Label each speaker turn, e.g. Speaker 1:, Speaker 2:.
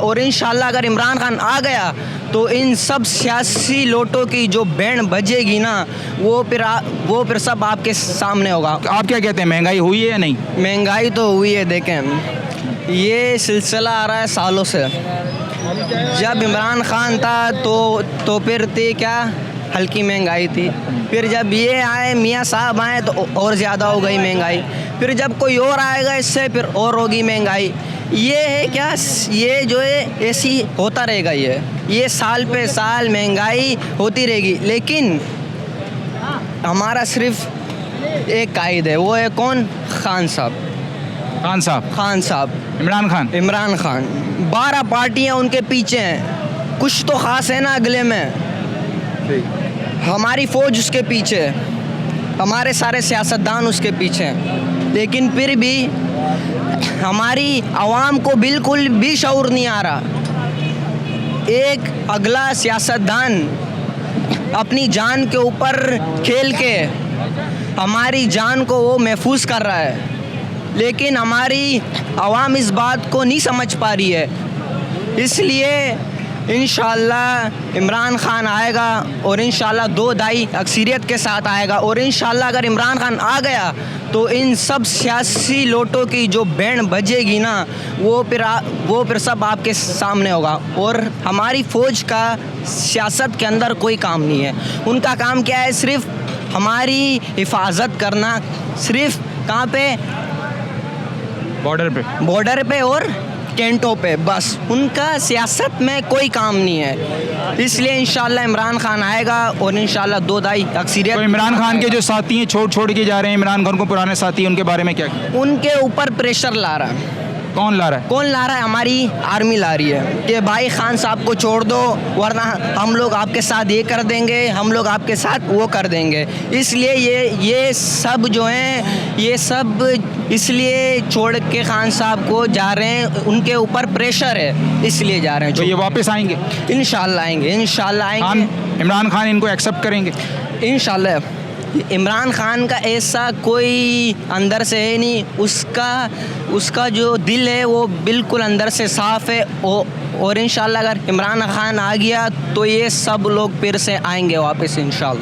Speaker 1: और इंशाल्लाह अगर इमरान खान आ गया तो इन सब सियासी लोटों की जो बैंड बजेगी ना, वो फिर सब आपके सामने होगा।
Speaker 2: आप क्या कहते हैं, महंगाई हुई है या नहीं?
Speaker 1: महंगाई तो हुई है, देखें ये सिलसिला आ रहा है सालों से। जब इमरान खान था तो फिर थी क्या, हल्की महंगाई थी। फिर जब ये आए, मियाँ साहब आए, तो और ज़्यादा हो गई महंगाई। फिर जब कोई और आएगा इससे फिर और होगी महंगाई। ये है क्या, ये जो है ऐसी होता रहेगा। ये साल पे साल महंगाई होती रहेगी। लेकिन हमारा सिर्फ एक कायद है, वो है कौन? खान साहब। खान साहब इमरान खान 12 पार्टियां उनके पीछे हैं। कुछ तो ख़ास है ना अगले में। हमारी फ़ौज उसके पीछे है, हमारे सारे सियासतदान उसके पीछे हैं। लेकिन फिर भी हमारी आवाम को बिल्कुल भी शऊर नहीं आ रहा। एक अगला सियासतदान अपनी जान के ऊपर खेल के हमारी जान को वो महफूज कर रहा है, लेकिन हमारी आवाम इस बात को नहीं समझ पा रही है। इसलिए इंशाअल्लाह इमरान खान आएगा और इंशाअल्लाह 2/2 अक्सरियत के साथ आएगा। और इंशाअल्लाह अगर इमरान खान आ गया तो इन सब सियासी लोटों की जो बैंड बजेगी ना, वो फिर सब आपके सामने होगा। और हमारी फ़ौज का सियासत के अंदर कोई काम नहीं है। उनका काम क्या है? सिर्फ हमारी हिफाजत करना। सिर्फ कहाँ पे? बॉर्डर पे और कैंटों पे, बस। उनका सियासत में कोई काम नहीं है। इसलिए इंशाल्लाह इमरान खान आएगा और इंशाल्लाह 2/2 अक्सरियत।
Speaker 2: तो इमरान खान के जो साथी हैं छोड़ के जा रहे हैं इमरान खान को, पुराने साथी, उनके बारे में क्या?
Speaker 1: उनके ऊपर प्रेशर ला रहा है।
Speaker 2: कौन ला रहा है? हमारी
Speaker 1: आर्मी ला रही है कि भाई खान साहब को छोड़ दो, वरना हम लोग आपके साथ ये कर देंगे, हम लोग आपके साथ वो कर देंगे। इसलिए ये सब जो हैं, ये सब इसलिए छोड़ के खान साहब को जा रहे हैं। उनके ऊपर प्रेशर है, इसलिए जा रहे हैं।
Speaker 2: तो ये वापस आएंगे?
Speaker 1: इंशाल्लाह आएंगे।
Speaker 2: इमरान खान इनको एक्सेप्ट करेंगे
Speaker 1: इंशाल्लाह। इमरान खान का ऐसा कोई अंदर से है नहीं। उसका जो दिल है वो बिल्कुल अंदर से साफ़ है। और इंशाल्लाह अगर इमरान खान आ गया तो ये सब लोग फिर से आएंगे वापस इंशाल्लाह।